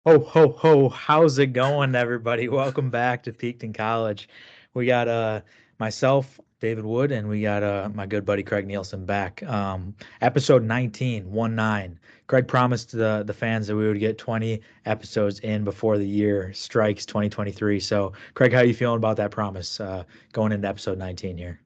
Ho, ho, ho. How's it going, everybody? Welcome back to Peakton College. We got myself, David Wood, and we got my good buddy Craig Nielsen back. Episode 19, 1-9. Craig promised the fans that we would get 20 episodes in before the year strikes 2023. So, Craig, how are you feeling about that promise going into episode 19 here?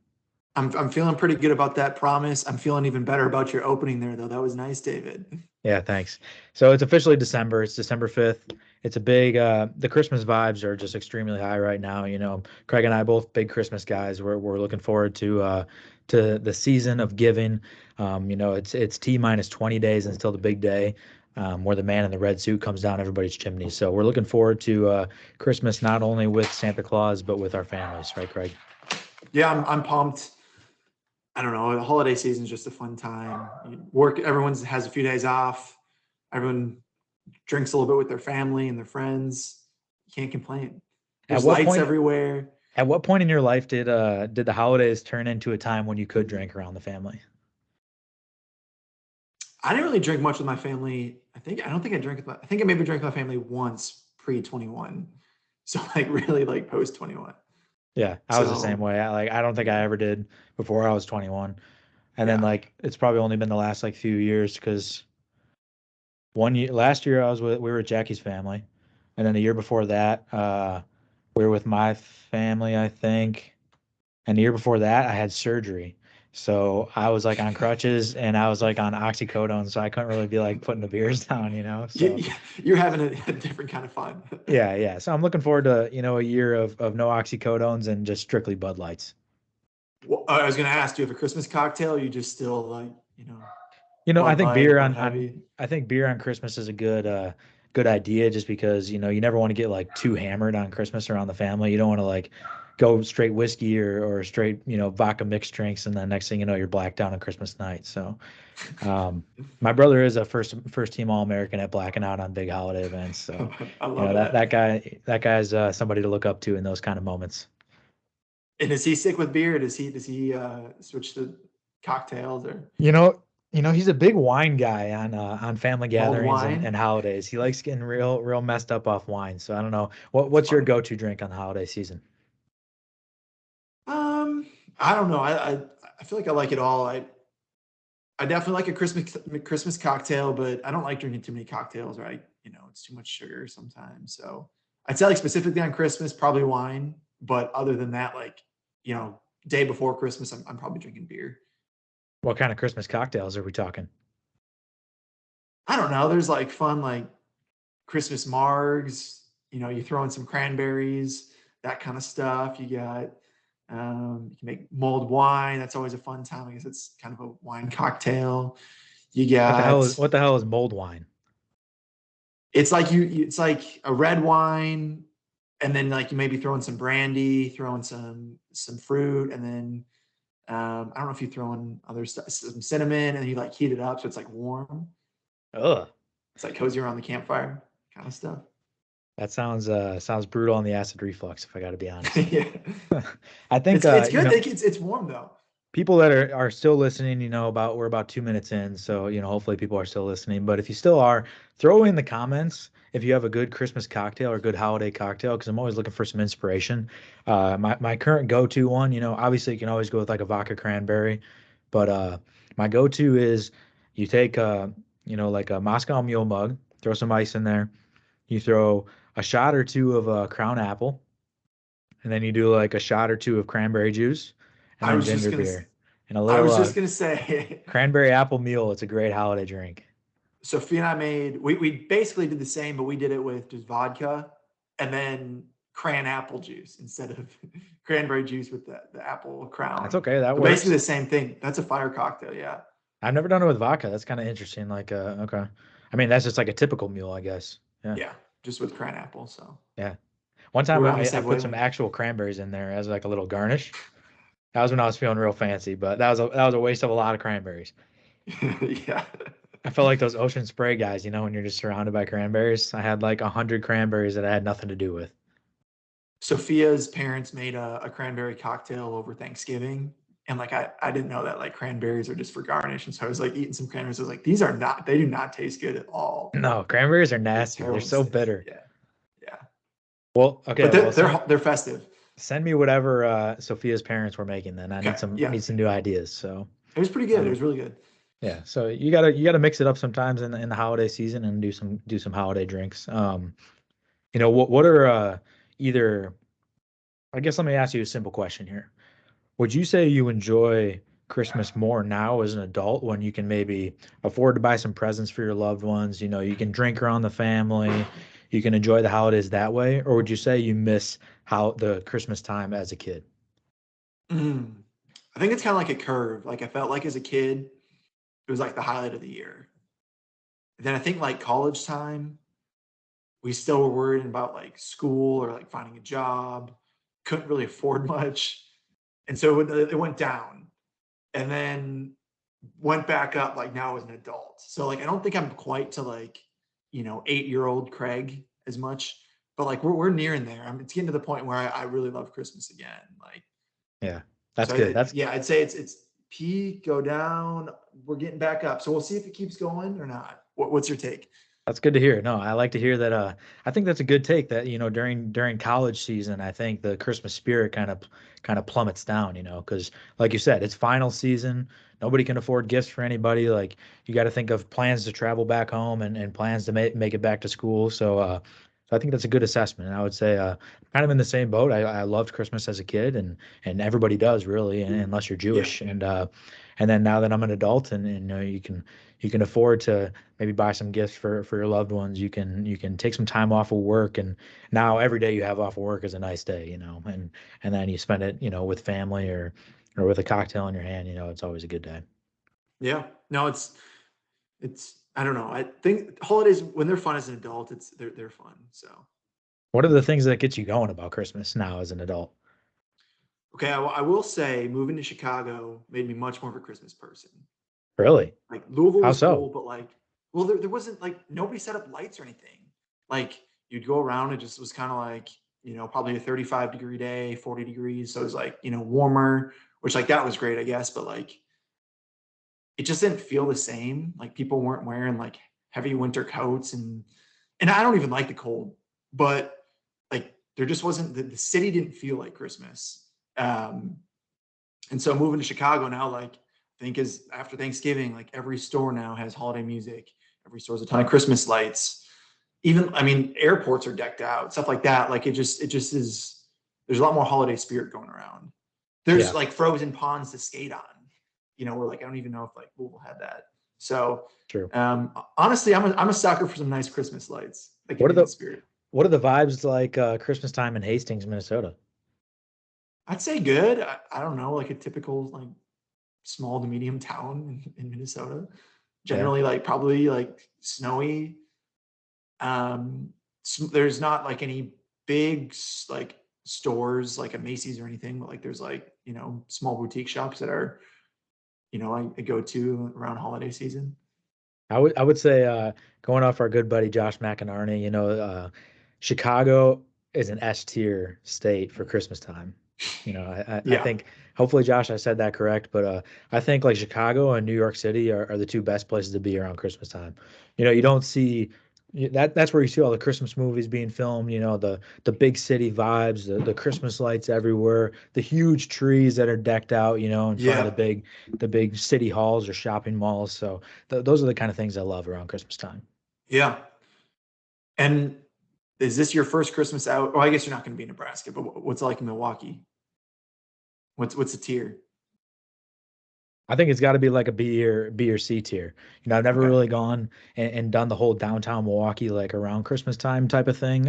I'm feeling pretty good about that promise. I'm feeling even better about your opening there, though. That was nice, David. Yeah, thanks. So it's officially December. It's December 5th. It's a big the Christmas vibes are just extremely high right now. Craig and I both big Christmas guys. We're looking forward to the season of giving. It's T minus 20 days until the big day. Where the man in the red suit comes down everybody's chimney. So we're looking forward to Christmas not only with Santa Claus but with our families, right, Craig? Yeah, I'm pumped. I don't know. The holiday season is just a fun time. Work, everyone has a few days off. Everyone drinks a little bit with their family and their friends. You can't complain. At There's what lights point everywhere. at what point in your life did the holidays turn into a time when you could drink around the family? I didn't really drink much with my family. I don't think I drank with I think I maybe drank with my family once pre 21. So like really like post 21. Yeah, I was the same So way. I don't think I ever did before I was 21. And then yeah. like it's probably only been the last like few years because one year last year we were with Jackie's family. And then the year before that, we were with my family, I think. And the year before that, I had surgery. So I was like on crutches and I was like on oxycodone, so I couldn't really be like putting the beers down. You, So you're having a different kind of fun. yeah, yeah. So I'm looking forward to, a year of no oxycodones and just strictly Bud Lights. Well, I was going to ask, do you have a Christmas cocktail? Or you just still like, I Bud think Light, beer Bud on Heavy? I think beer on Christmas is a good idea just because, you never want to get like too hammered on Christmas around the family. You don't want to like go straight whiskey or straight, vodka mixed drinks and then next thing you know you're blacked out on Christmas night. So, my brother is a first team All-American at blacking out on big holiday events. So, I love that it. that guy's somebody to look up to in those kind of moments. And does he stick with beer? Or does he switch to cocktails or You know, he's a big wine guy on family mulled gatherings and wine? holidays. He likes getting real messed up off wine. So I don't know That's what's your funny. go-to drink on the holiday season? Um, I don't know. I feel like I like it all. I definitely like a Christmas cocktail, but I don't like drinking too many cocktails, right? It's too much sugar sometimes. So I'd say like specifically on Christmas, probably wine. But other than that, like, you know, day before Christmas, I'm probably drinking beer. What kind of Christmas cocktails are we talking? I don't know. There's like fun like Christmas margs. You throw in some cranberries, that kind of stuff. You can make mulled wine. That's always a fun time. I guess it's kind of a wine cocktail. You What the hell got is what the hell is mulled wine? it's like a red wine, and then like you maybe throw in some brandy, throw in some fruit, and then I don't know if you throw in other stuff, some cinnamon, and then you like heat it up so it's like warm. Ugh, It's like cozy around the campfire kind of stuff. that sounds brutal on the acid reflux, if I got to be honest. Yeah, I think it's good. It's warm though. people that are still listening, we're about 2 minutes in, so hopefully people are still listening. But if you still are, throw in the comments if you have a good Christmas cocktail or good holiday cocktail, because I'm always looking for some inspiration. My current go-to one, obviously you can always go with like a vodka cranberry, but my go-to is you take like a Moscow Mule mug, throw some ice in there, you throw a shot or two of Crown Apple, and then you do like a shot or two of cranberry juice, and I then was just ginger gonna beer and a I little was just gonna say, cranberry apple mule. It's a great holiday drink. Sophia and I we basically did the same, but we did it with just vodka and then cran apple juice instead of cranberry juice with the apple That's crown. okay. That But basically works. the same thing. That's a fire cocktail, yeah. I've never done it with vodka. That's kind of interesting. Like, okay. I mean, that's just like a typical mule, I guess. Yeah. Yeah, just with cran apple. So Yeah. One time we're on the I same put some wavelength. actual cranberries in there as like a little garnish. That was when I was feeling real fancy, but that was a waste of a lot of cranberries. Yeah. I felt like those ocean spray guys, when you're just surrounded by cranberries. I had like 100 cranberries that I had nothing to do with. Sophia's parents made a cranberry cocktail over Thanksgiving. And like I didn't know that like cranberries are just for garnish. And so I was like eating some cranberries. I was like, these are not, they do not taste good at all. No, cranberries are They're nasty. They're terrible so mistake. bitter. Yeah. Yeah. Well, But okay. Well, they're festive. send me whatever Sophia's parents were making. Then Okay. I Yeah. need some new ideas. So It was pretty good. It um, was really good. yeah. So you gotta mix it up sometimes in the holiday season and do some holiday drinks. What are either I guess let me ask you a simple question here. Would you say you enjoy Christmas more now as an adult when you can maybe afford to buy some presents for your loved ones? You know, you can drink around the family, you can enjoy the holidays that way, or would you say you miss how the Christmas time as a kid? Mm. I think it's kind of like a curve. Like I felt like as a kid, it was like the highlight of the year. Then I think like college time, we still were worried about like school or like finding a job, couldn't really afford much. And so it went down and then went back up like now as an adult. So like I don't think I'm quite to like, 8-year-old Craig as much, but like we're nearing there. It's getting to the point where I really love Christmas again. Like Yeah, that's so good. That's yeah, I'd say it's peak, go down, we're getting back up. So we'll see if it keeps going or not. What's your take? That's good to hear. No, I like to hear that. I think that's a good take. That during college season, I think the Christmas spirit kind of plummets down. Because like you said, it's final season. Nobody can afford gifts for anybody. Like you got to think of plans to travel back home and plans to make it back to school. So I think that's a good assessment. And I would say, kind of in the same boat. I loved Christmas as a kid, and everybody does really, unless you're Yeah. Jewish. And then now that I'm an adult, and you can afford to maybe buy some gifts for your loved ones. You can take some time off of work, and now every day you have off of work is a nice day, and then you spend it, with family or with a cocktail in your hand. It's always a good day. Yeah. No, it's I don't know. I think holidays when they're fun as an adult, they're fun. So What are the things that get you going about Christmas now as an adult? okay, I will say moving to Chicago made me much more of a Christmas person. Really? Like Louisville How was so? cool, but like, well, there wasn't like nobody set up lights or anything. Like you'd go around, it just was kind of like, probably a 35-degree day, 40 degrees. So it was like, warmer, which like that was great, I guess, but like it just didn't feel the same. Like people weren't wearing like heavy winter coats and I don't even like the cold, but like there just wasn't the city didn't feel like Christmas. Um, and so moving to Chicago now, like I think is after Thanksgiving, like every store now has holiday music. Every store has a ton of Christmas lights. Even I mean, airports are decked out, stuff like that. Like it just is. There's a lot more holiday spirit going around. There's Yeah, like frozen ponds to skate on. Where like I don't even know if like Louisville had that. So true. honestly, I'm a sucker for some nice Christmas lights that get What are me in the the spirit. what are the vibes like Christmas time in Hastings, Minnesota? I'd say good. I don't know, like a typical like small to medium town in Minnesota. Yeah. Generally, like probably like snowy. There's not like any big like stores like a Macy's or anything, but like there's like small boutique shops that are I go to around holiday season. I would say going off our good buddy Josh McInerney, Chicago is an S tier state for Christmas time. I Yeah, think hopefully Josh, I said that correct, but I think like Chicago and New York City are the two best places to be around Christmas time. You don't see that's where you see all the Christmas movies being filmed, the big city vibes, the Christmas lights everywhere, the huge trees that are decked out, in front of yeah, the big city halls or shopping malls. So those are the kind of things I love around Christmas time. yeah. And is this your first Christmas out? Oh, I guess you're not going to be in Nebraska, but what's it like in Milwaukee? What's the tier? I think it's got to be like a B or C tier. I've never Okay. really gone and done the whole downtown Milwaukee like around Christmas time type of thing.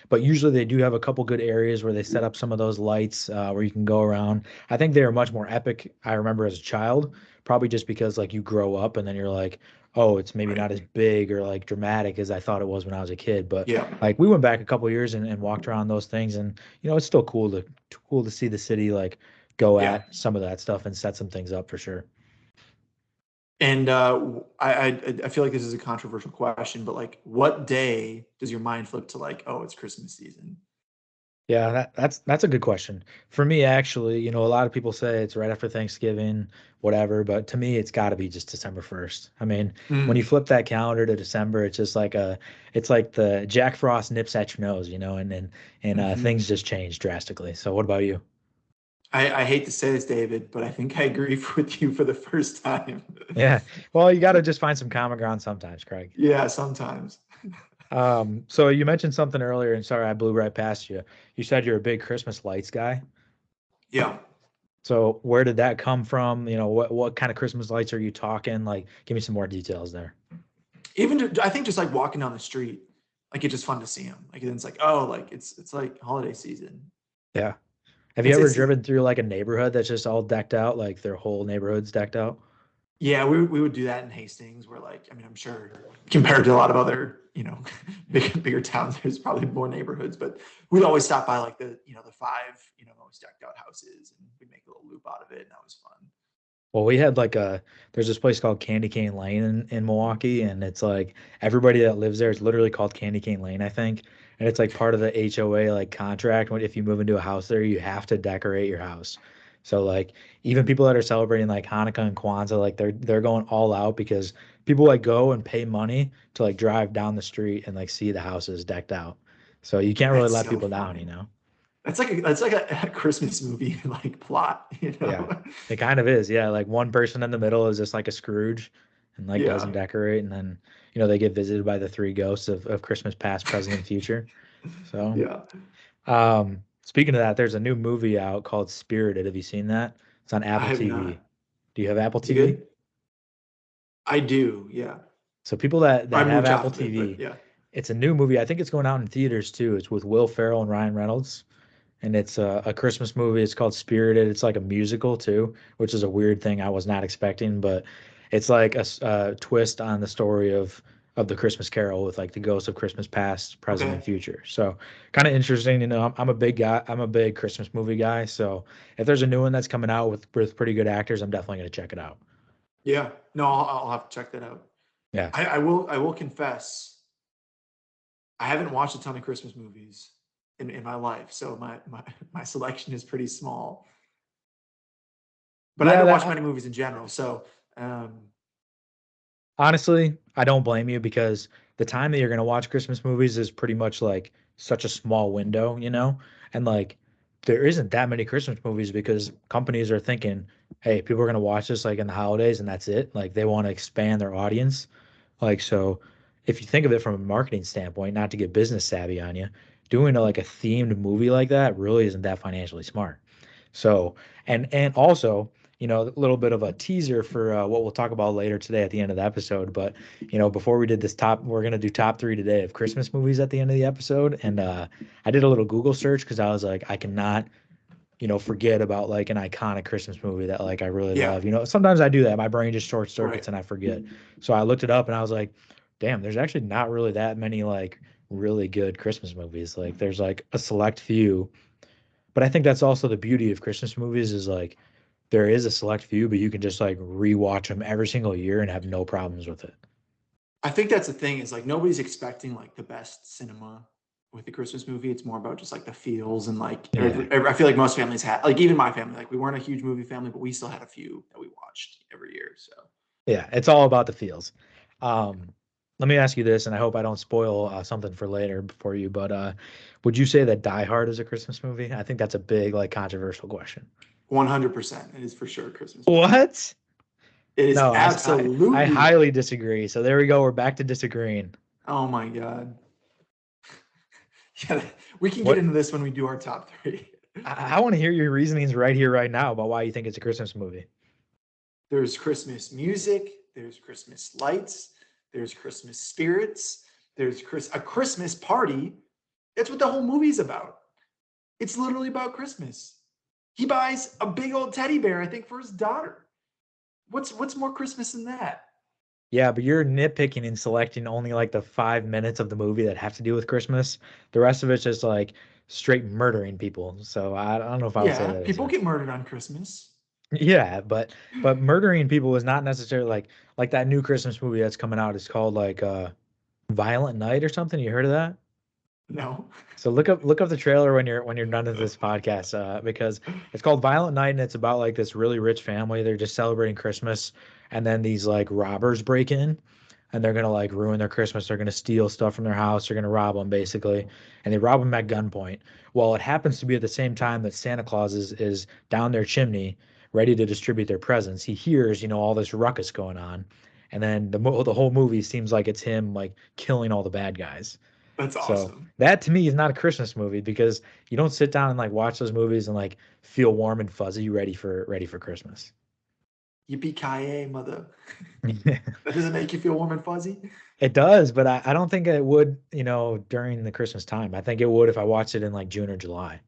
But usually they do have a couple good areas where they set up some of those lights where you can go around. I think they are much more epic. I remember as a child, probably just because like you grow up and then you're like, oh, it's maybe Right. not as big or like dramatic as I thought it was when I was a kid. But Yeah. like we went back a couple years and walked around those things, and it's still cool to see the city like go Yeah. at some of that stuff and set some things up for sure. And I feel like this is a controversial question, but like, what day does your mind flip to like, oh, it's Christmas season? Yeah, that's a good question. For me, actually, a lot of people say it's right after Thanksgiving, whatever, but to me, it's got to be just December 1st. I mean, when you Mm, flip that calendar to December, it's just it's like the Jack Frost nips at your nose, and hmm. things just change drastically. So, what about you? I hate to say this, David, but I think I agree with you for the first time. Yeah, well, you got to just find some common ground sometimes, Craig. Yeah, sometimes. So you mentioned something earlier, and sorry, I blew right past you. You said you're a big Christmas lights guy. Yeah. So where did that come from? What kind of Christmas lights are you talking? Like, give me some more details there. I think just like walking down the street, like it's just fun to see them. Like and it's like, oh, like it's like holiday season. Yeah. Have you It's ever it's driven through like a neighborhood that's just all decked out, like their whole neighborhood's decked out? Yeah, we would do that in Hastings, where like I mean, I'm sure compared to a lot of other bigger towns, there's probably more neighborhoods, but we'd always stop by like the five most decked out houses, and we'd make a little loop out of it, and that was fun. Well, we had there's this place called Candy Cane Lane in Milwaukee, and it's like everybody that lives there is literally called Candy Cane Lane, I think. And it's like part of the HOA like contract. When if you move into a house there, you have to decorate your house. So like even people that are celebrating like Hanukkah and Kwanzaa, like they're going all out because people like go and pay money to like drive down the street and like see the houses decked out. So you can't really That's let so people down, funny. you know? That's like a Christmas movie like plot, you Yeah, know? it kind of is. Yeah, like one person in the middle is just like a Scrooge and like doesn't Yeah, decorate, and then they get visited by the three ghosts of Christmas past, present, and future. So, yeah. speaking of that, there's a new movie out called Spirited. Have you seen that? It's on I Apple have TV. not. Do you have Apple Is it TV? good? I do. Yeah. So people that I have moved Apple off of it, but TV, yeah. it's a new movie. I think it's going out in theaters too. It's with Will Ferrell and Ryan Reynolds, and it's a Christmas movie. It's called Spirited. It's like a musical too, which is a weird thing I was not expecting, but it's like a twist on the story of the Christmas Carol with like the ghosts of Christmas past, present, and Okay. future. So kind of interesting. I'm a big guy. I'm a big Christmas movie guy. So if there's a new one that's coming out with pretty good actors, I'm definitely gonna check it out. Yeah. No, I'll have to check that out. Yeah. I will confess, I haven't watched a ton of Christmas movies in my life, so my selection is pretty small. But I Yeah, don't watch that many movies in general, so um, honestly, I don't blame you because the time that you're gonna watch Christmas movies is pretty much like such a small window, and like there isn't that many Christmas movies because companies are thinking, hey, people are gonna watch this like in the holidays and that's it. Like they want to expand their audience. Like so, if you think of it from a marketing standpoint, not to get business savvy on you, doing like a themed movie like that really isn't that financially smart. So, and also, a little bit of a teaser for what we'll talk about later today at the end of the episode. But before we did this we're gonna do top three today of Christmas movies at the end of the episode. And I did a little Google search because I was like, I cannot, forget about like an iconic Christmas movie that like I really yeah, love. Sometimes I do that. My brain just short right. circuits and I forget. So I looked it up and I was like, damn, there's actually not really that many like really good Christmas movies. Like there's like a select few, but I think that's also the beauty of Christmas movies is like there is a select few, but you can just like rewatch them every single year and have no problems with it. I think that's the thing is like nobody's expecting like the best cinema with the Christmas movie. It's more about just like the feels and like Yeah. I feel like most families had like even my family like we weren't a huge movie family, but we still had a few that we watched every year. So Yeah. It's all about the feels. Um, Let me ask you this, and I hope I don't spoil something for later for you, but would you say that Die Hard is a Christmas movie? I think that's a big, like, controversial question. 100%, it is for sure a Christmas movie. What? It is No, I absolutely. highly disagree. So there we go. We're back to disagreeing. Oh my god. Yeah, we can get What into this when we do our top three. I want to hear your reasonings right here, right now about why you think it's a Christmas movie. There's Christmas music, there's Christmas lights, there's Christmas spirits, there's a Christmas party. That's what the whole movie's about. It's literally about Christmas. He buys a big old teddy bear, I think, for his daughter. What's more Christmas than that? Yeah, but you're nitpicking and selecting only like the 5 minutes of the movie that have to do with Christmas. The rest of it's just like straight murdering people. So I don't know if I would say Yeah, that is people a get murdered on Christmas. yeah, but murdering people is not necessarily like that new Christmas movie that's coming out is called like Violent Night or something. You heard of that? No. So look up the trailer when you're done with this podcast, because it's called Violent Night and it's about like this really rich family. They're just celebrating Christmas, and then these like robbers break in, and they're gonna like ruin their Christmas. They're gonna steal stuff from their house. They're gonna rob them basically, and they rob them at gunpoint. Well, it happens to be at the same time that Santa Claus is down their chimney, ready to distribute their presents. He hears all this ruckus going on, and then the whole movie seems like it's him like killing all the bad guys. That's So awesome. that to me is not a Christmas movie because you don't sit down and like watch those movies and like feel warm and fuzzy, ready for Christmas. Yippee-ki-yay, mother. That doesn't make you feel warm and fuzzy? It does, but I don't think it would, during the Christmas time. I think it would if I watched it in like June or July.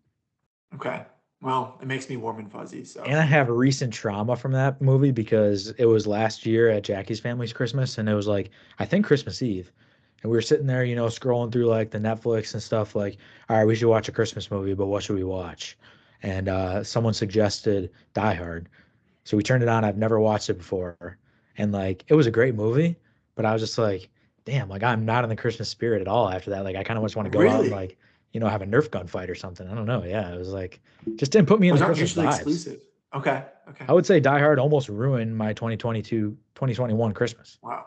Okay. Well, it makes me warm and fuzzy, And so I have recent trauma from that movie because it was last year at Jackie's family's Christmas, and it was like I think Christmas Eve, and we were sitting there, scrolling through like the Netflix and stuff. Like, all right, we should watch a Christmas movie, but what should we watch? And someone suggested Die Hard, so we turned it on. I've never watched it before, and like it was a great movie, but I was just like, damn, like I'm not in the Christmas spirit at all after that. Like I kind of just want to go out and really? like have a Nerf gun fight or something. I don't know. Yeah, it was like just didn't put me in Those the aren't Christmas mutually vibes. exclusive. Okay. Okay. I would say Die Hard almost ruined my 2021 Christmas. Wow.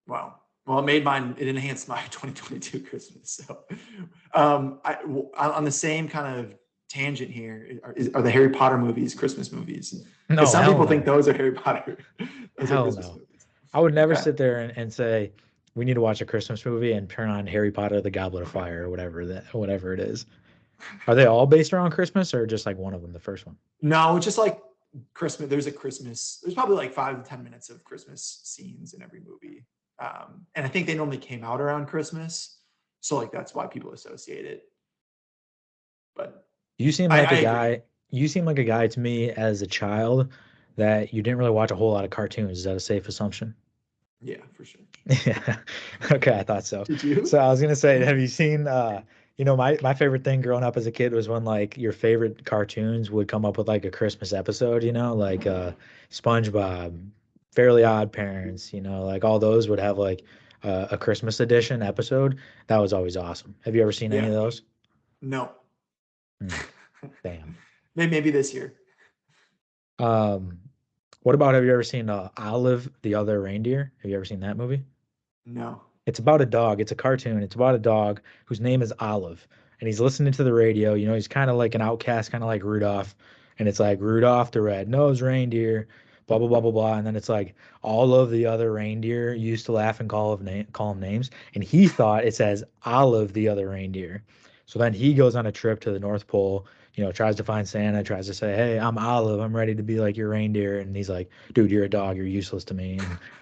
Wow. Well, it made mine, it enhanced my 2022 Christmas. So, on the same kind of tangent here are the Harry Potter movies Christmas movies? Because No, some hell people think no. those are Harry Potter. Those are Hell Christmas no. movies. I would never Okay. sit there and say, we need to watch a Christmas movie and turn on Harry Potter, the Goblet of Okay. Fire, or whatever it is. Are they all based around Christmas or just like one of them, the first one? No, it's just like Christmas. There's probably like 5 to 10 minutes of Christmas scenes in every movie. And I think they normally came out around Christmas. So like that's why people associate it. But You seem I, like I a agree. guy, you seem like a guy to me as a child that you didn't really watch a whole lot of cartoons. Is that a safe assumption? Yeah, for sure. Yeah. Okay, I thought so. Did So you? I was gonna say, have you seen my favorite thing growing up as a kid was when like your favorite cartoons would come up with like a Christmas episode, like SpongeBob, Fairly Odd Parents, like all those would have like a Christmas edition episode. That was always awesome. Have you ever seen any Yeah. of those? No. Hmm, damn. Maybe this year. Um, what about have you ever seen Olive the Other Reindeer? Have you ever seen that movie? No. It's about a dog. It's a cartoon. It's about a dog whose name is Olive, and he's listening to the radio. He's kind of like an outcast, kind of like Rudolph, and it's like Rudolph the red-nosed reindeer, blah blah blah blah blah, and then it's like all of the other reindeer used to laugh and call him names, and he thought it says Olive the other reindeer. So then he goes on a trip to the North Pole. Tries to find Santa, tries to say, "Hey, I'm Olive. I'm ready to be like your reindeer," and he's like, "Dude, you're a dog. You're useless to me."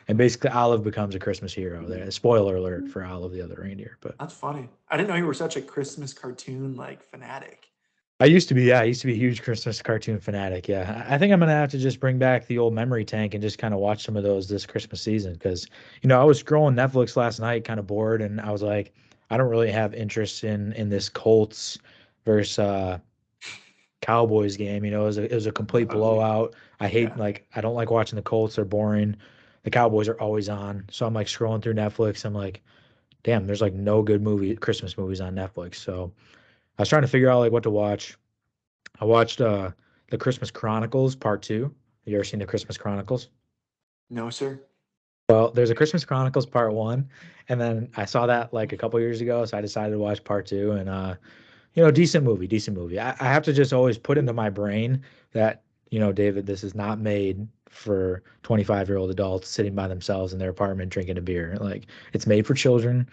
And basically, Olive becomes a Christmas hero. There, spoiler alert for Olive the Other Reindeer. But That's funny. I didn't know you were such a Christmas cartoon like fanatic. I used to be, yeah, I used to be a huge Christmas cartoon fanatic. Yeah, I think I'm gonna have to just bring back the old memory tank and just kind of watch some of those this Christmas season because, I was scrolling Netflix last night, kind of bored, and I was like, I don't really have interest in this Colts versus Cowboys game. It was a It's complete ugly. blowout. Yeah. I don't like watching the Colts. They're boring. The Cowboys are always on, so I'm like scrolling through Netflix. I'm like, damn, there's like no good Christmas movies on Netflix. So I was trying to figure out like what to watch. I watched the Christmas Chronicles Part Two. Have you ever seen the Christmas Chronicles? No, sir. Well, there's a Christmas Chronicles Part One, and then I saw that like a couple years ago, so I decided to watch Part Two, and decent movie, decent movie. I have to just always put into my brain that, David, this is not made for 25-year-old adults sitting by themselves in their apartment drinking a beer. Like it's made for children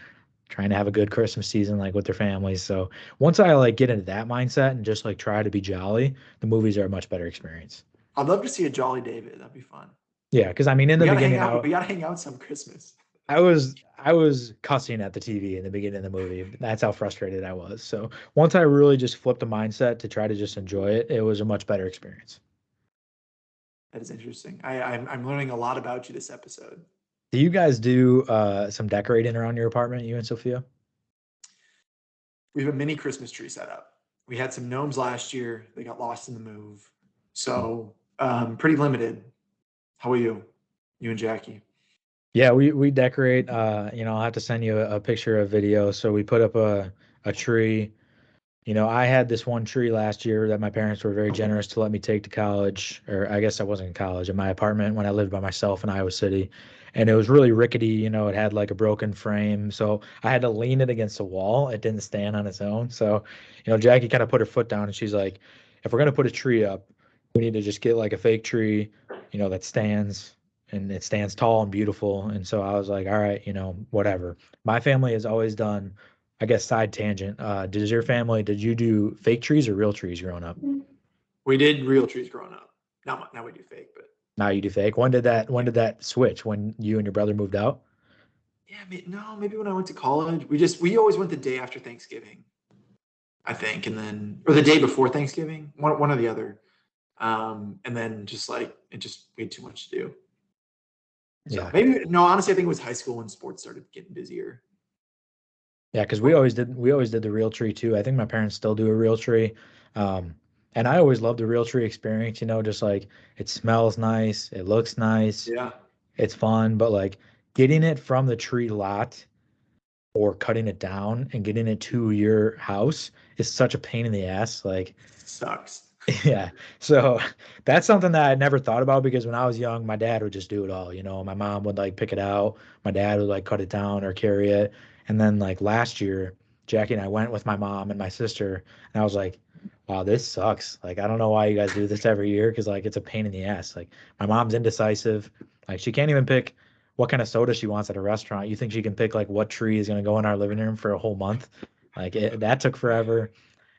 trying to have a good Christmas season like with their families. So once I like get into that mindset and just like try to be jolly, the movies are a much better experience. I'd love to see a Jolly David. That'd be fun. Yeah, because I mean in the beginning We gotta hang out some Christmas. I was cussing at the TV in the beginning of the movie. That's how frustrated I was. So once I really just flipped the mindset to try to just enjoy it, it was a much better experience. That is interesting. I'm learning a lot about you this episode. Do you guys do some decorating around your apartment, you and Sophia? We have a mini Christmas tree set up. We had some gnomes last year. They got lost in the move. So pretty limited. How are you? You and Jackie. Yeah, we decorate. I'll have to send you a picture of video. So we put up a a tree. You know, I had this one tree last year that my parents were very generous to let me take to college, or I guess I wasn't in college, in my apartment when I lived by myself in Iowa City. And it was really rickety, you know, it had like a broken frame. So I had to lean it against the wall. It didn't stand on its own. So, you know, Jackie kind of put her foot down and she's like, if we're going to put a tree up, we need to just get like a fake tree, you know, that stands and it stands tall and beautiful. And so I was like, all right, you know, whatever. My family has always done, I guess, side tangent. Did you do fake trees or real trees growing up? We did real trees growing up. Now we do fake, but Now you do fake. When yeah. did that switch? When you and your brother moved out? Yeah, no, maybe when I went to college, we always went the day after Thanksgiving, I think, and then or the day before Thanksgiving, one or the other. And then just like it just we had too much to do. So Yeah. maybe no, honestly, I think it was high school when sports started getting busier. Yeah, because we always did the real tree too. I think my parents still do a real tree. Um, and I always loved the real tree experience, you know, just like it smells nice, it looks nice, Yeah, it's fun, but like getting it from the tree lot or cutting it down and getting it to your house is such a pain in the ass. Like, sucks. yeah. So that's something that I never thought about because when I was young, my dad would just do it all. You know, my mom would like pick it out, my dad would like cut it down or carry it. And then like last year, Jackie and I went with my mom and my sister, and I was like, wow, this sucks. Like, I don't know why you guys do this every year because like it's a pain in the ass. Like, my mom's indecisive. Like, she can't even pick what kind of soda she wants at a restaurant. You think she can pick like what tree is going to go in our living room for a whole month? That took forever.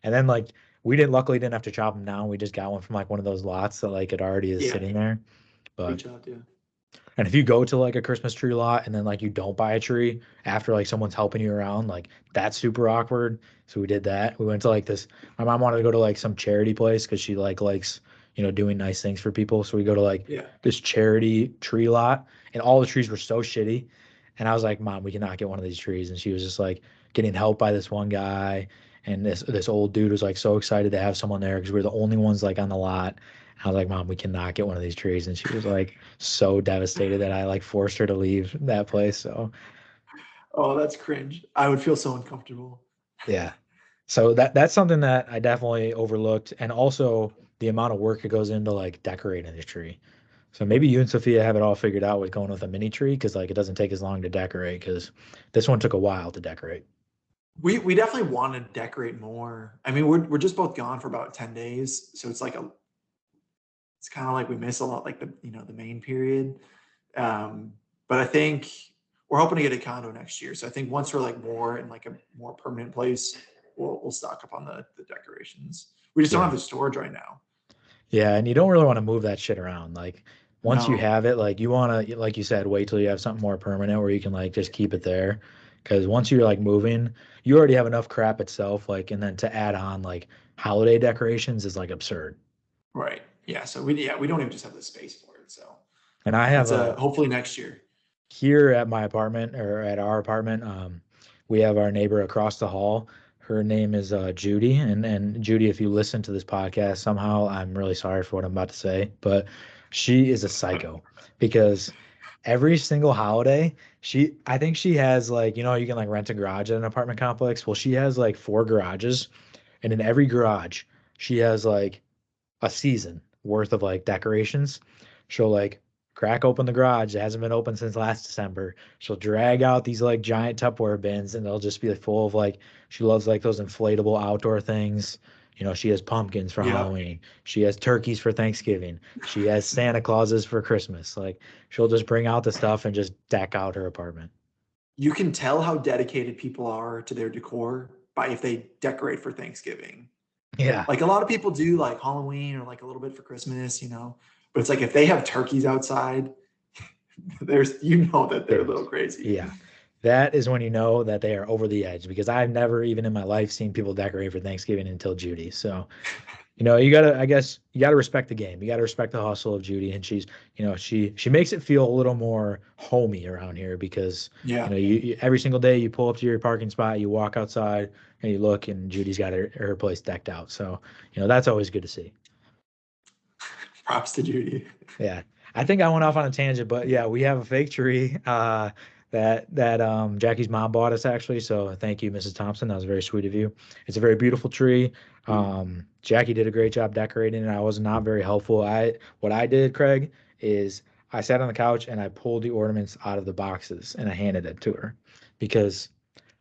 And then like luckily didn't have to chop them down. We just got one from like one of those lots that like it already is Yeah, sitting there. But reach out, yeah. and if you go to like a Christmas tree lot and then like you don't buy a tree after like someone's helping you around, like that's super awkward. So we did that. We went to like this. My mom wanted to go to like some charity place because she like likes, you know, doing nice things for people. So we go to like Yeah. this charity tree lot, and all the trees were so shitty. And I was like, Mom, we cannot get one of these trees. And she was just like getting help by this one guy. And this old dude was like so excited to have someone there because we are the only ones like on the lot. I was like, Mom, we cannot get one of these trees. And she was like so devastated that I like forced her to leave that place. So Oh, that's cringe. I would feel so uncomfortable. yeah. So that's something that I definitely overlooked. And also the amount of work that goes into like decorating the tree. So maybe you and Sophia have it all figured out with going with a mini tree because like it doesn't take as long to decorate because this one took a while to decorate. We definitely want to decorate more. I mean, we're just both gone for about 10 days, so it's kind of like we miss a lot, like the main period. Um, but I think we're hoping to get a condo next year. So I think once we're like more in like a more permanent place, we'll stock up on the decorations. We just don't have Yeah. the storage right now. Yeah, and you don't really want to move that shit around. Like once you No, have it, like you want to, like you said, wait till you have something more permanent where you can like just keep it there. Because once you're like moving, you already have enough crap itself. Like, and then to add on like holiday decorations is like absurd. right. Yeah. So we don't even just have the space for it. So And I have that's a hopefully next year. here at my apartment or at our apartment, we have our neighbor across the hall. Her name is Judy, and Judy, if you listen to this podcast somehow, I'm really sorry for what I'm about to say, but she is a psycho because every single holiday, I think she has like, you know, you can like rent a garage at an apartment complex. Well, she has like four garages, and in every garage, she has like a season worth of like decorations. She'll like crack open the garage. It hasn't been open since last December. She'll drag out these like giant Tupperware bins and they'll just be like, full of like, she loves like those inflatable outdoor things. You know, she has pumpkins for Yeah. Halloween. She has turkeys for Thanksgiving. She has Santa Clauses for Christmas. Like she'll just bring out the stuff and just deck out her apartment. You can tell how dedicated people are to their decor by if they decorate for Thanksgiving. Yeah. Like a lot of people do like Halloween or like a little bit for Christmas, but it's like if they have turkeys outside, that they're a little There's, crazy. yeah. That is when you know that they are over the edge because I've never even in my life seen people decorate for Thanksgiving until Judy. So, you know, I guess you gotta respect the game. You gotta respect the hustle of Judy. And she's, you know, she makes it feel a little more homey around here because, you Yeah. know, every single day you pull up to your parking spot, you walk outside and you look and Judy's got her place decked out. So, you know, that's always good to see. Props to Judy. Yeah. I think I went off on a tangent, but yeah, we have a fake tree. that Jackie's mom bought us actually. So thank you, Mrs. Thompson. That was very sweet of you. It's a very beautiful tree. Jackie did a great job decorating it. I was not very helpful. What I did, Craig, is I sat on the couch and I pulled the ornaments out of the boxes and I handed it to her because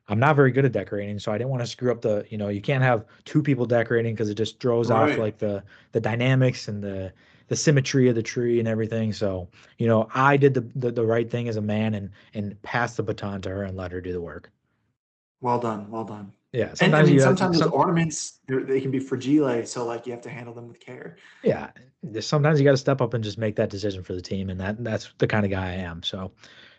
I'm not very good at decorating, so I didn't want to screw up you can't have two people decorating because it just throws off Right. like the dynamics and the symmetry of the tree and everything. So, I did the right thing as a man and passed the baton to her and let her do the work. Well done. Well done. Yeah, And I sometimes mean, you sometimes those some ornaments, they can be fragile, so like you have to handle them with care. yeah, sometimes you got to step up and just make that decision for the team, and that's the kind of guy I am. So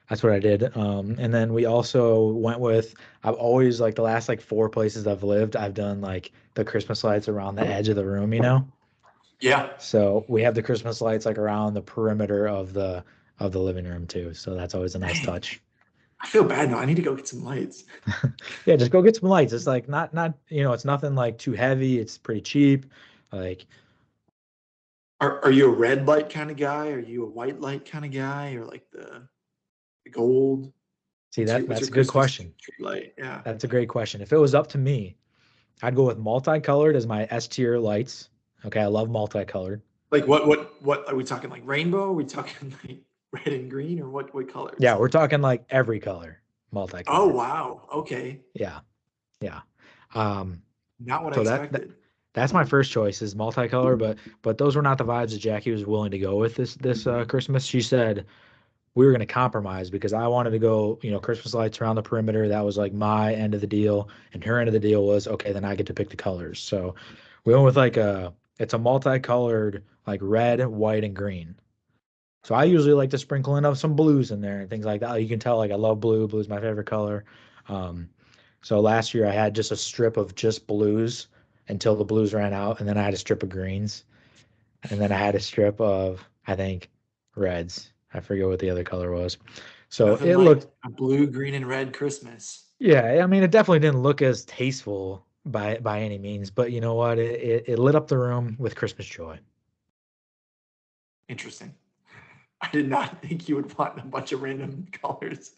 that's what I did. And then we also went with, I've always like the last like four places I've lived, I've done like the Christmas lights around the edge of the room, you know? Yeah. So we have the Christmas lights like around the perimeter of the living room too. So that's always a nice Dang. touch. I feel bad now. I need to go get some lights. Yeah, just go get some lights. It's like not, it's nothing like too heavy. It's pretty cheap. Like, Are you a red light kind of guy? Are you a white light kind of guy? Or like the gold? see What's that's your a good Christmas question. tree light? Yeah. That's a great question. If it was up to me, I'd go with multicolored as my S tier lights. Okay, I love multicolored. Like what are we talking, like rainbow? Are we talking like red and green, or what Yeah, colors? we're talking like every color, Oh multicolored. wow. Okay. Yeah, yeah. Um, Not what I so that expected. that's my first choice is multicolor, but those were not the vibes that Jackie was willing to go with this Christmas. She said we were going to compromise because I wanted to go, Christmas lights around the perimeter. That was like my end of the deal, and her end of the deal was okay. Then I get to pick the colors. So we went with it's a multicolored like red, white, and green. So I usually like to sprinkle in of some blues in there and things like that. You can tell like I love blue. Blue's my favorite color. Um, so last year I had just a strip of just blues until the blues ran out, and then I had a strip of greens, and then I had a strip of I think reds. I forget what the other color was. So Nothing it like looked, a blue, green, and red Christmas. yeah. I mean, it definitely didn't look as tasteful by any means, but you know what? It lit up the room with Christmas joy. Interesting. I did not think you would want a bunch of random colors.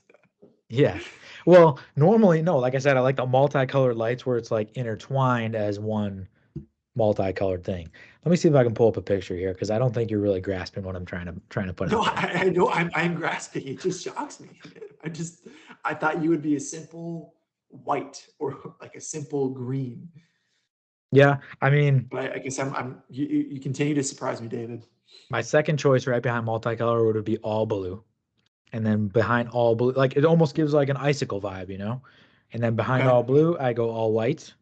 Yeah. Well, normally, no, like I said, I like the multicolored lights where it's like intertwined as one multicolored thing. Let me see if I can pull up a picture here because I don't think you're really grasping what I'm trying to put No, out there. I know I'm grasping. It just shocks me. I thought you would be a simple white or like a simple green. Yeah, I mean, But I guess you continue to surprise me, David. my second choice right behind multicolor would be all blue. And then behind all blue, like it almost gives like an icicle vibe, you know? And then behind Okay. all blue, I go all white.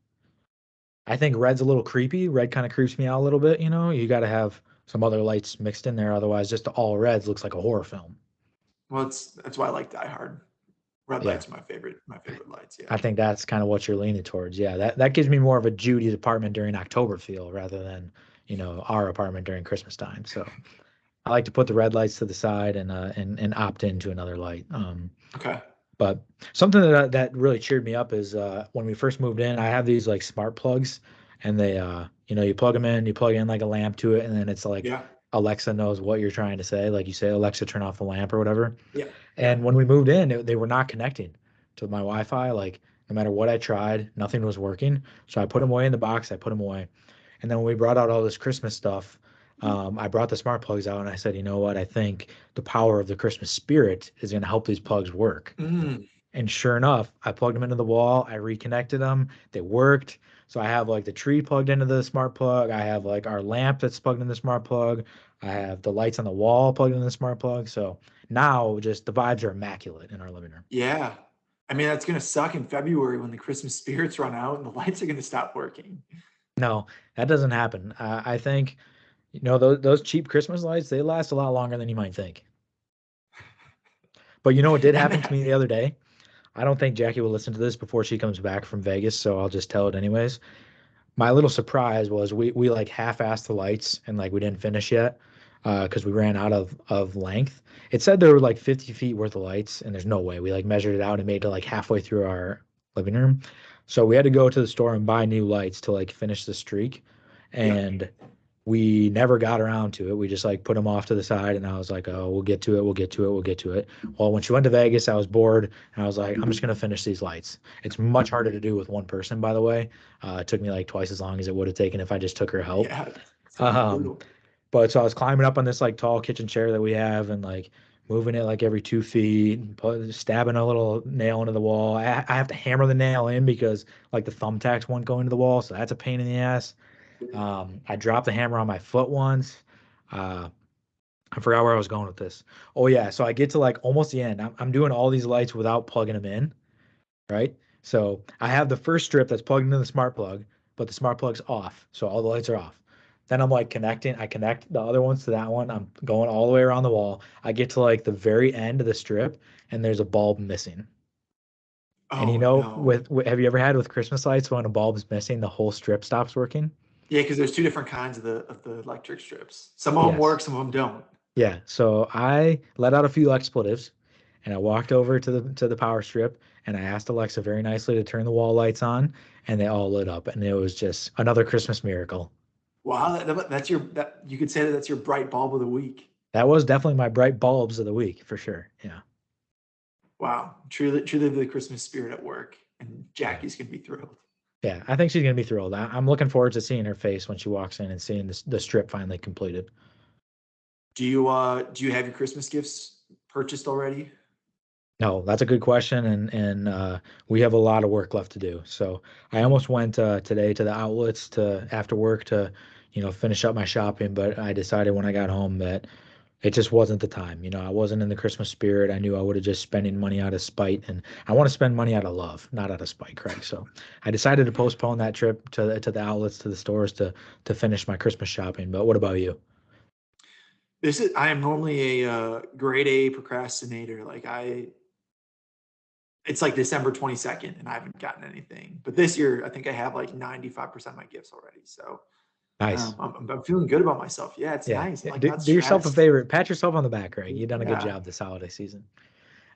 I think red's a little creepy. Red kind of creeps me out a little bit, you know? You got to have some other lights mixed in there. Otherwise, just all reds looks like a horror film. Well, that's why I like Die Hard. Red Yeah. lights are my favorite lights. Yeah. I think that's kind of what you're leaning towards. Yeah, that gives me more of a Judy's apartment during October feel rather than, our apartment during Christmas time. So I like to put the red lights to the side and opt into another light. Okay. But something that really cheered me up is when we first moved in, I have these like smart plugs, and they you plug them in, you plug in like a lamp to it, and then it's like Yeah. Alexa knows what you're trying to say. Like you say, Alexa, turn off the lamp or whatever. Yeah. Yeah. And when we moved in, they were not connecting to my Wi-Fi. Like no matter what I tried, nothing was working. So I put them away in the box. I put them away. And then when we brought out all this Christmas stuff, I brought the smart plugs out and I said, you know what? I think the power of the Christmas spirit is going to help these plugs work. Mm, And sure enough, I plugged them into the wall. I reconnected them. They worked. So I have like the tree plugged into the smart plug. I have like our lamp that's plugged in the smart plug. I have the lights on the wall plugged in the smart plug. So now just the vibes are immaculate in our living room. yeah. I mean, that's gonna suck in February when the Christmas spirits run out and the lights are gonna stop working. No, that doesn't happen. I think, those cheap Christmas lights, they last a lot longer than you might think. But you know what did And happen to me the other day? I don't think Jackie will listen to this before she comes back from Vegas, so I'll just tell it anyways. My little surprise was we like half-assed the lights and like we didn't finish yet because we ran out of length. It said there were like 50 feet worth of lights, and there's no way. We like measured it out and made it like halfway through our living room. So we had to go to the store and buy new lights to like finish the streak. yeah, And we never got around to it. We just like put them off to the side, and I was like, oh, we'll get to it, we'll get to it, we'll get to it. Well, when she went to Vegas, I was bored, and I was like, I'm just gonna finish these lights. It's much harder to do with one person, by the way. It took me like twice as long as it would have taken if I just took her help. Yeah, sounds Um, brutal. but so I was climbing up on this like tall kitchen chair that we have and like moving it like every 2 feet, and stabbing a little nail into the wall. I have to hammer the nail in because like the thumbtacks won't go into the wall, so that's a pain in the ass. I dropped the hammer on my foot once. Uh, I forgot where I was going with this. Oh yeah, so I get to like almost the end. I'm doing all these lights without plugging them in, right? So I have the first strip that's plugged into the smart plug, but the smart plug's off, so all the lights are off. Then I'm like connecting. I connect the other ones to that one. I'm going all the way around the wall. I get to like the very end of the strip, and there's a bulb missing. And Oh no. have you ever had with Christmas lights when a bulb is missing, the whole strip stops working? Yeah, because there's two different kinds of the electric strips. Some of them Yes. work, some of them don't. Yeah, so I let out a few expletives and I walked over to the power strip and I asked Alexa very nicely to turn the wall lights on and they all lit up and it was just another Christmas miracle. Wow, that's your that you could say that that's your bright bulb of the week. That was definitely my bright bulbs of the week for sure. Yeah. Wow, truly the Christmas spirit at work, and Yeah. Jackie's gonna be thrilled. Yeah, I think she's gonna be thrilled. I'm looking forward to seeing her face when she walks in and seeing the strip finally completed. Do you have your Christmas gifts purchased already? No, that's a good question, and we have a lot of work left to do. So I almost went today to the outlets to after work to, finish up my shopping, but I decided when I got home that it just wasn't the time. I wasn't in the Christmas spirit. I knew I would have just spending money out of spite, and I want to spend money out of love, not out of spite, Craig. So I decided to postpone that trip to the outlets to the stores to finish my Christmas shopping. But what about you? I am normally a grade A procrastinator. It's like December 22nd and I haven't gotten anything. But this year, I think I have like 95% of my gifts already. So Nice. I'm feeling good about myself. Yeah, it's Yeah. nice. I'm like Do, not do yourself a stressed. favor. Pat yourself on the back, Craig. You've done a good Yeah. job this holiday season.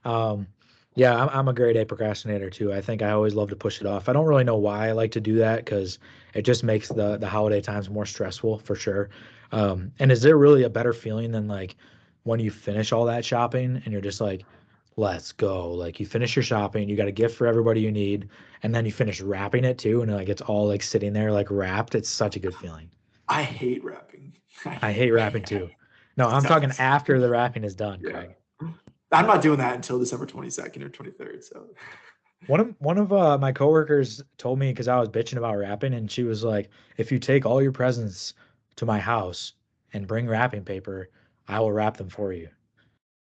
Um, yeah, I'm a grade A procrastinator too. I think I always love to push it off. I don't really know why I like to do that because it just makes the holiday times more stressful for sure. And is there really a better feeling than like when you finish all that shopping and you're just like, let's go. Like you finish your shopping, you got a gift for everybody you need, and then you finish wrapping it too, and like it's all like sitting there like wrapped. It's such a good feeling. I hate rapping. I hate wrapping too. No, It I'm talking sucks. after the wrapping is done, Yeah. Craig. I'm not doing that until December 22nd or 23rd. So One of my coworkers told me because I was bitching about wrapping, and she was like, "If you take all your presents to my house and bring wrapping paper, I will wrap them for you."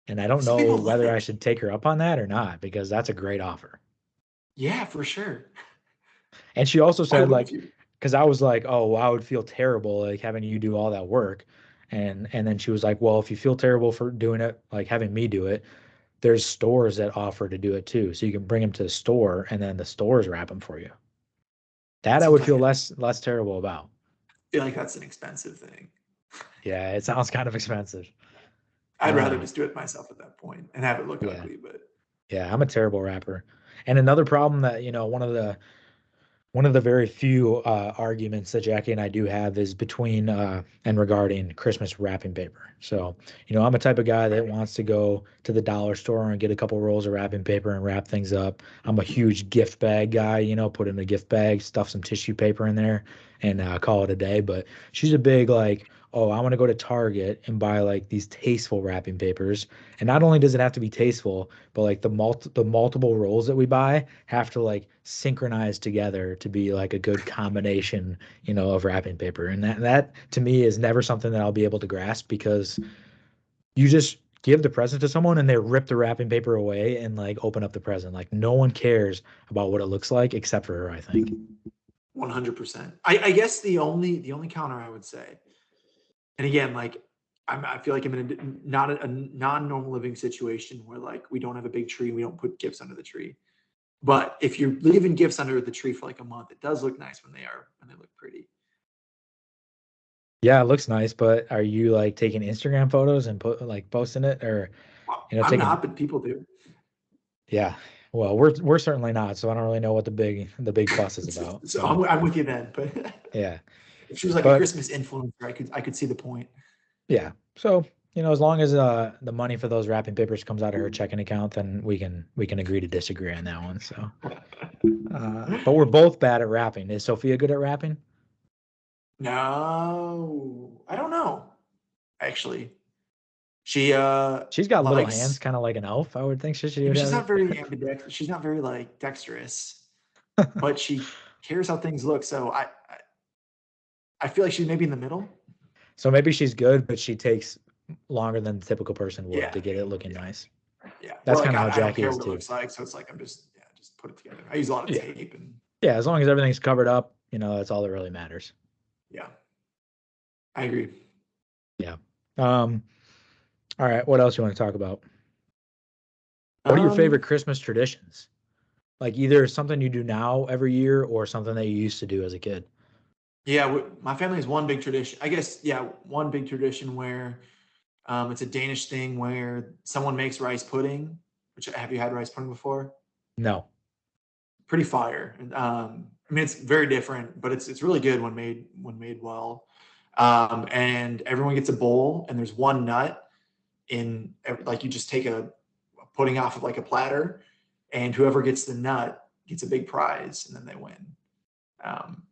And I don't some know people love whether I it. should take her up on that or not because that's a great offer. Yeah, for sure. And she also Why said wouldn't like, you? because I was like, "Oh, I would feel terrible like having you do all that work," and then she was like, "Well, if you feel terrible for doing it, like having me do it, there's stores that offer to do it too, so you can bring them to the store and then the stores wrap them for you." That That I seems would like feel I less terrible about. feel like that's an expensive thing. Yeah, it sounds kind of expensive. I'd rather Uh, just do it myself at that point and have it look yeah, ugly. But yeah, I'm a terrible rapper. And another problem that, one of the very few arguments that Jackie and I do have is between and regarding Christmas wrapping paper. So, I'm a type of guy that wants to go to the dollar store and get a couple rolls of wrapping paper and wrap things up. I'm a huge gift bag guy, put in a gift bag, stuff some tissue paper in there, and call it a day. But she's a big like, oh, I want to go to Target and buy like these tasteful wrapping papers. And not only does it have to be tasteful, but like the multiple rolls that we buy have to like synchronize together to be like a good combination, of wrapping paper. And that to me is never something that I'll be able to grasp because you just give the present to someone and they rip the wrapping paper away and like open up the present. Like no one cares about what it looks like except for her, I think. 100%. I guess the only counter I would say, and again, like I feel like I'm in not a non-normal living situation where like we don't have a big tree, we don't put gifts under the tree. But if you're leaving gifts under the tree for like a month, it does look nice when they look pretty. Yeah, it looks nice, but are you like taking Instagram photos and posting it or I'm taking not, but people do. yeah. Well, we're certainly not, so I don't really know what the big fuss is about. So So I'm with you then. But yeah. If she was like a But Christmas influencer, I could see the point. yeah, so as long as the money for those wrapping papers comes out of her checking account, then we can agree to disagree on that one. So, but we're both bad at rapping. Is Sophia good at rapping? No, I don't know. Actually, she She's got little hands, likes. kind of like an elf. I would think she Yeah, would but she's have not very it. ambidextrous. She's not very like dexterous, but she cares how things look. So I feel like she's maybe in the middle. So maybe she's good, but she takes longer than the typical person would Yeah, to get it looking yeah, nice. yeah. Or That's like kind of how I don't Jackie care is what it too. looks like. So it's like yeah, just put it together. I use a lot of Yeah. tape and Yeah, as long as everything's covered up, that's all that really matters. yeah, I agree. Yeah. Um, all right, what else you want to talk about? What are your favorite Um, Christmas traditions? Like either something you do now every year or something that you used to do as a kid. yeah, my family has one big tradition. I guess yeah, one big tradition where it's a Danish thing where someone makes rice pudding. Which have you had rice pudding before? No. Pretty fire. And, I mean, it's very different, but it's really good when made well. And everyone gets a bowl, and there's one nut like you just take a pudding off of like a platter, and whoever gets the nut gets a big prize, and then they win. Um,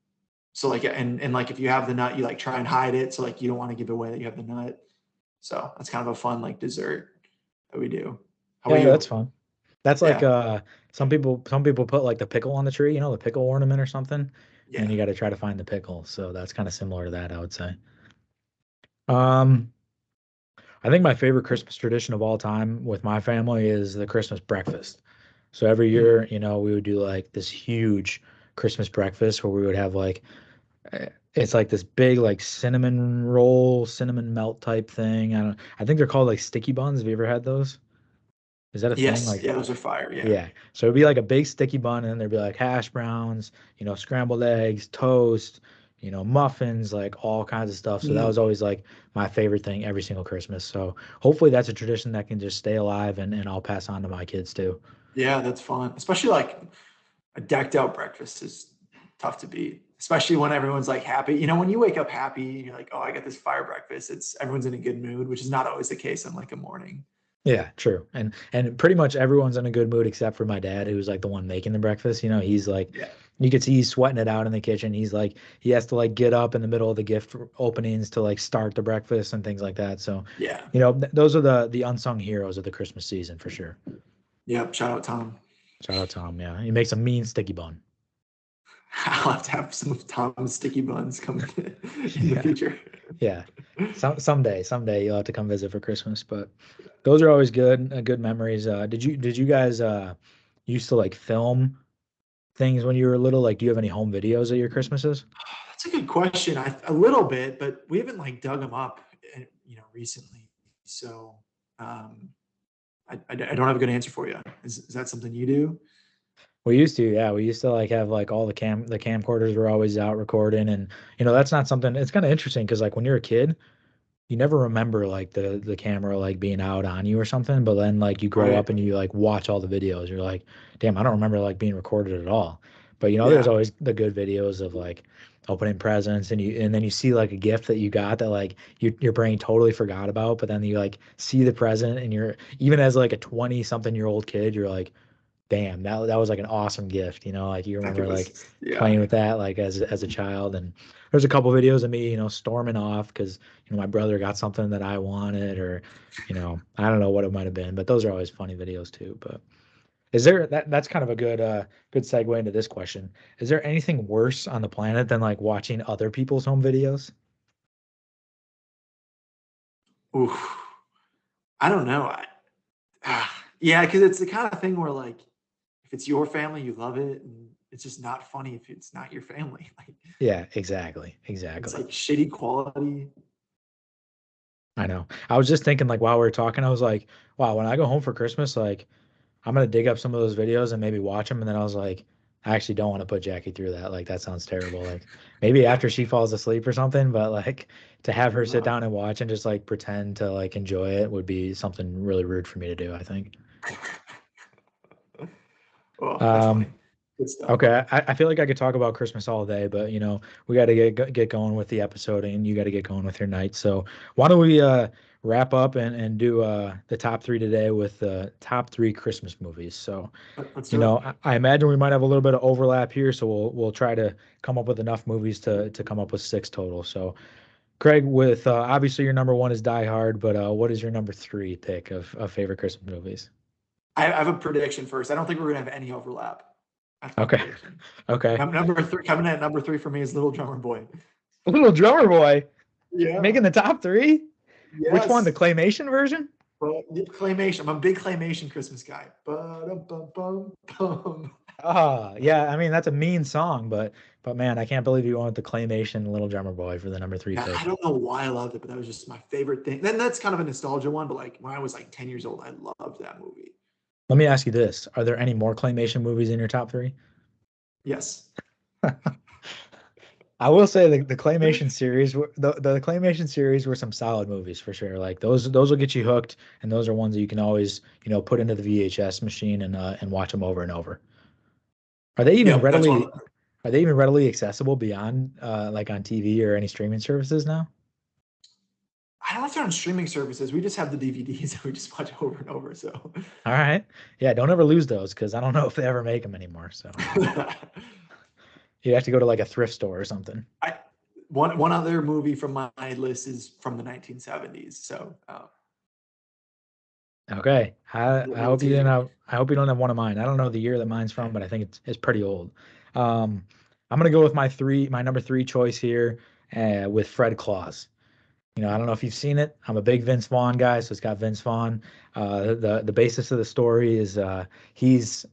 so like and like if you have the nut, you like try and hide it, so like you don't want to give away that you have the nut. So that's kind of a fun like dessert that we do. How about Yeah, that's you? fun. That's like Yeah, some people put like the pickle on the tree, the pickle ornament or something, and then yeah. you got to try to find the pickle. So that's kind of similar to that, I would say. Um, I think my favorite Christmas tradition of all time with my family is the Christmas breakfast. So every Mm. year, we would do like this huge Christmas breakfast where we would have like it's like this big like cinnamon roll, cinnamon melt type thing. I think they're called like sticky buns. Have you ever had those? Is that a thing? Yes, Like, yeah, those are fire. Yeah. yeah. So it'd be like a big sticky bun, and then there'd be like hash browns, scrambled eggs, toast, muffins, like all kinds of stuff. So that Mm. was always like my favorite thing every single Christmas. So hopefully that's a tradition that can just stay alive and I'll pass on to my kids too. Yeah, that's fun. Especially like a decked out breakfast is tough to beat. Especially when everyone's like happy. When you wake up happy, you're like, oh, I got this fire breakfast. It's everyone's in a good mood, which is not always the case on like a morning. Yeah, true. And pretty much everyone's in a good mood except for my dad, who's like the one making the breakfast. He's like Yeah. you could see he's sweating it out in the kitchen. He's like he has to like get up in the middle of the gift openings to like start the breakfast and things like that. So, Yeah. those are the unsung heroes of the Christmas season for sure. Yep. Shout out Tom. Shout out Tom. Yeah, he makes a mean sticky bun. I'll have to have some of Tom's sticky buns come in the Yeah, future. yeah. Someday you'll have to come visit for Christmas. But those are always good memories. Did you guys used to like film things when you were little? Like, do you have any home videos at your Christmases? That's a good question. A little bit, but we haven't like dug them up, recently. So um, I don't have a good answer for you. Is that something you do? We used to, yeah. We used to like have like all the camcorders were always out recording, and that's not something. It's kind of interesting because like when you're a kid, you never remember like the camera like being out on you or something, but then like you grow Right. up and you like watch all the videos, you're like, damn, I don't remember like being recorded at all. But there's Yeah. always the good videos of like opening presents and then you see like a gift that you got that like your brain totally forgot about, but then you like see the present and you're even as like a 20 something year old kid, you're like, damn, that was like an awesome gift, like you Heck, it remember like was. Yeah. playing with that like as a child. And there's a couple videos of me, storming off because my brother got something that I wanted, or I don't know what it might have been, but those are always funny videos too. But is there that's kind of a good segue into this question. Is there anything worse on the planet than like watching other people's home videos? Oof. I don't know. Yeah, because it's the kind of thing where like if it's your family, you love it, and it's just not funny if it's not your family. Like Yeah, exactly, it's exactly. like shitty quality. I know. I was just thinking like while we were talking, I was like, wow, when I go home for Christmas, like I'm gonna dig up some of those videos and maybe watch them. And then I was like, I actually don't want to put Jackie through that. Like that sounds terrible. Like maybe after she falls asleep or something, but like to have her sit No. down and watch and just like pretend to like enjoy it would be something really rude for me to do, I think. Oh, that's Um, funny. Good stuff. Okay, I feel like I could talk about Christmas all day, but we got to get going with the episode, and you got to get going with your night. So why don't we wrap up and do the top three today with the top three Christmas movies. So Let's do it. I imagine we might have a little bit of overlap here, so we'll try to come up with enough movies to come up with six total. So Craig, with obviously your number one is Die Hard, but what is your number three pick of favorite Christmas movies? I have a prediction first. I don't think we're gonna have any overlap. That's my Okay, prediction. okay. Number three, coming in at number three for me is Little Drummer Boy. Little Drummer Boy Yeah. making the top three. Yes. Which one? The claymation version? Claymation. I'm a big claymation Christmas guy. Ba-dum-bum-bum-bum. Yeah. I mean, that's a mean song, but man, I can't believe you went with the claymation Little Drummer Boy for the number three Yeah, pick. I don't know why I loved it, but that was just my favorite thing. Then that's kind of a nostalgia one, but like when I was like 10 years old, I loved that movie. Let me ask you this: are there any more claymation movies in your top three? Yes. I will say the claymation series, the claymation series were some solid movies for sure. Like those will get you hooked, and those are ones that you can always put into the VHS machine and watch them over and over. Are they even Yep, that's readily one. are they even readily accessible beyond like on TV or any streaming services now? I don't know if they're on streaming services. We just have the DVDs and we just watch over and over. So All right, yeah, don't ever lose those because I don't know if they ever make them anymore. So you have to go to like a thrift store or something. one other movie from my list is from the 1970s. So Okay, I little hope you didn't teaser. have. I hope you don't have one of mine. I don't know the year that mine's from, but I think it's pretty old. I'm gonna go with my number three choice here, with Fred Claus. I don't know if you've seen it. I'm a big Vince Vaughn guy, so it's got Vince Vaughn. The basis of the story is he's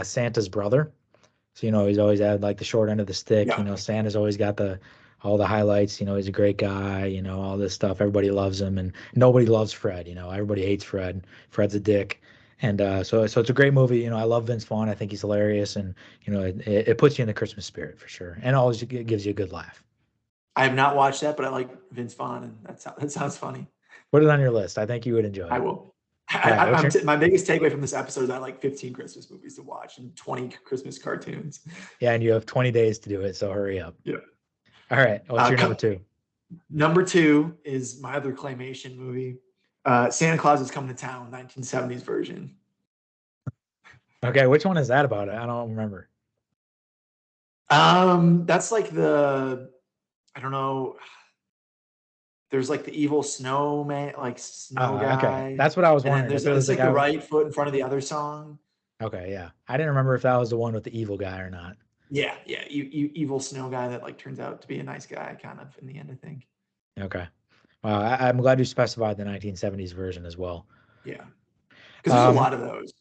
Santa's brother. So, he's always had like the short end of the stick. Yeah. Santa's always got all the highlights. He's a great guy, all this stuff. Everybody loves him and nobody loves Fred. Everybody hates Fred. Fred's a dick. And so it's a great movie. I love Vince Vaughn. I think he's hilarious. And, it puts you in the Christmas spirit for sure. And always gives you a good laugh. I have not watched that, but I like Vince Vaughn, and that sounds funny. Put it on your list. I think you would enjoy I it. will. Yeah, My biggest takeaway from this episode is I like 15 Christmas movies to watch and 20 Christmas cartoons. Yeah, and you have 20 days to do it, so hurry up. Yeah. All right. What's your number two? Number two is my other claymation movie, Santa Claus is Coming to Town, 1970s version. Okay, which one is that about? I don't remember. That's like I don't know. There's like the evil snowman, like snow guy. Okay, that's what I was And then wondering. there's like the right foot in front of the other song. Okay, yeah, I didn't remember if that was the one with the evil guy or not. Yeah. Evil snow guy that like turns out to be a nice guy, kind of in the end, I think. Okay, well, I'm glad you specified the 1970s version as well. Yeah, because there's a lot of those.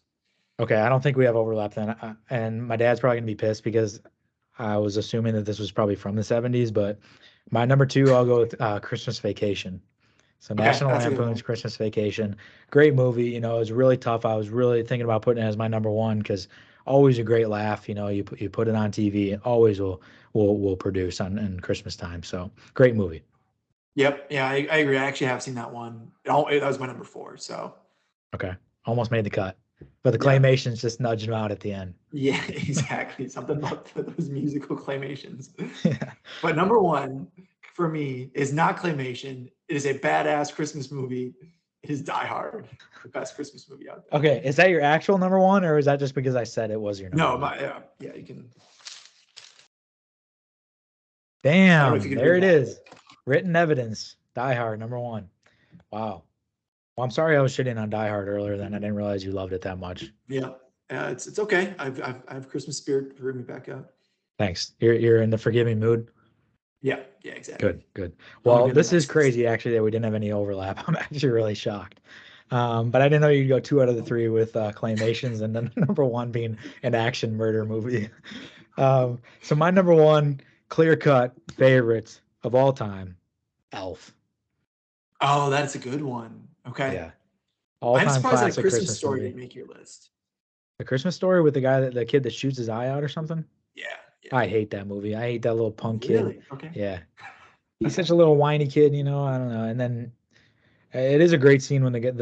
Okay, I don't think we have overlap then, and my dad's probably gonna be pissed because I was assuming that this was probably from the 70s, but my number two, I'll go with Christmas Vacation. So National Lampoon's Christmas Vacation, great movie. It was really tough. I was really thinking about putting it as my number one because always a great laugh. You put it on TV, and always will produce in Christmas time. So great movie. Yep. Yeah, I agree. I actually have seen that one. That was my number four. So okay, almost made the cut, but the claymations just nudged him out at the end. Yeah, exactly. Something about those musical claymations. Yeah. But number one for me is not claymation. It is a badass Christmas movie. It is Die Hard, the best Christmas movie out there. Okay, is that your actual number one, or is that just because I said it was your number one? No, yeah, you can. Damn, there it is. Written evidence. Die Hard, number one. Wow. Well, I'm sorry I was shitting on Die Hard earlier. Then I didn't realize you loved it that much. Yeah, it's okay. I have Christmas spirit to bring me back up. Thanks. You're in the forgiving mood. Yeah, exactly. Good. Well, this is crazy actually that we didn't have any overlap. I'm actually really shocked. But I didn't know you'd go two out of the three with claymations, and then number one being an action murder movie. So my number one clear-cut favorite of all time, Elf. Oh, that's a good one. Okay. Yeah. I'm surprised that Christmas Story didn't make your list. The Christmas Story with the kid that shoots his eye out or something? Yeah. I hate that movie. I hate that little punk kid. Okay. Yeah. He's such a little whiny kid, I don't know. And then it is a great scene when they get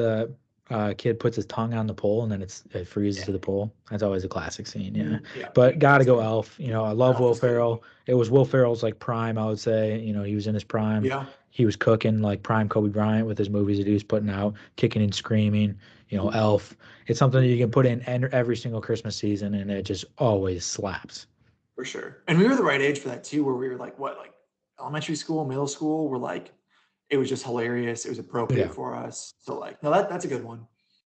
kid puts his tongue on the pole and then it freezes Yeah. to the pole. That's always a classic scene. Yeah. Yeah. But gotta That's go good. Elf. I love Elf Will is good. Ferrell. It was Will Ferrell's like prime, I would say. He was in his prime. Yeah. He was cooking like prime Kobe Bryant with his movies that he was putting out, kicking and screaming. Elf. It's something that you can put in every single Christmas season, and it just always slaps. For sure. And we were the right age for that too, where we were like, what, like elementary school, middle school, we're like, it was just hilarious. It was appropriate Yeah. for us. So like, no, that's a good one.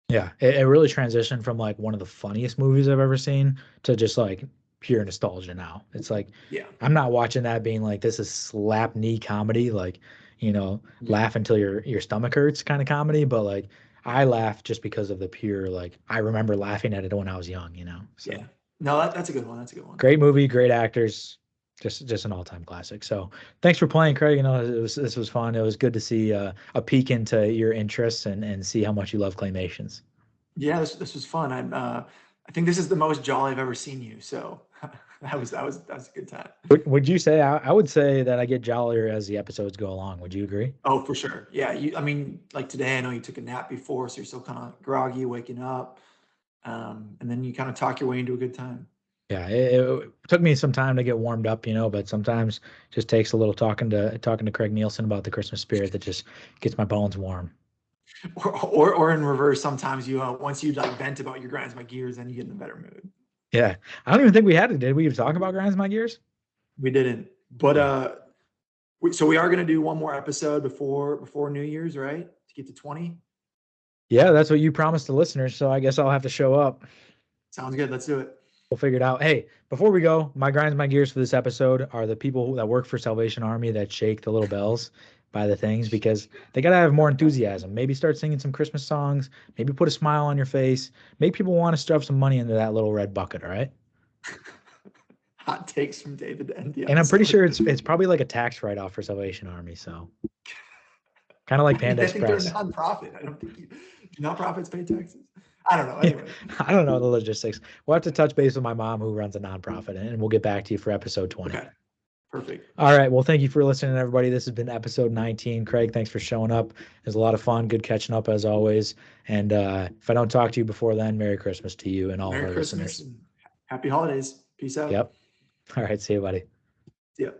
Yeah. It really transitioned from like one of the funniest movies I've ever seen to just like pure nostalgia now. It's like Yeah. I'm not watching that being like this is slap knee comedy, like, Yeah. laugh until your stomach hurts kind of comedy, but like I laugh just because of the pure like I remember laughing at it when I was young. So Yeah. No, that's a good one. That's a good one. great movie, great actors, just an all-time classic. So thanks for playing, Craig. This was fun. It was good to see a peek into your interests and see how much you love claymations. Yeah, this was fun. I think this is the most jolly I've ever seen you. So that was a good time. Would you say I would say that I get jollier as the episodes go along? Would you agree? Oh, for sure. Yeah. I mean, like today, I know you took a nap before, so you're still kind of groggy, waking up. And then you kind of talk your way into a good time. Yeah, it took me some time to get warmed up, but sometimes just takes a little talking to Craig Nielsen about the Christmas spirit that just gets my bones warm. Or in reverse, sometimes you once you like vent about your grinds my gears, then you get in a better mood. Yeah, I don't even think we had it. Did we even talk about grinds my gears? We didn't, but Yeah. so we are gonna do one more episode before New Year's, right? To get to 20. Yeah, that's what you promised the listeners, so I guess I'll have to show up. Sounds good. Let's do it. We'll figure it out. Hey, before we go, my grinds my gears for this episode are the people that work for Salvation Army that shake the little bells by the things because they gotta have more enthusiasm. Maybe start singing some Christmas songs. Maybe put a smile on your face. Make people want to stuff some money into that little red bucket. All right. Hot takes from David to end the And I'm pretty episode. sure it's probably like a tax write off for Salvation Army. So kind of like Panda I think they're a Express. nonprofit. I don't think do nonprofits pay taxes. I don't know. Anyway, I don't know the logistics. We'll have to touch base with my mom who runs a nonprofit, and we'll get back to you for episode 20. okay, perfect. All right. Well, thank you for listening, everybody. This has been episode 19. Craig, thanks for showing up. It was a lot of fun. Good catching up as always. And if I don't talk to you before then, Merry Christmas to you and all of Merry our Christmas listeners. and happy holidays. Peace out. Yep. All right. See you, buddy. Yeah.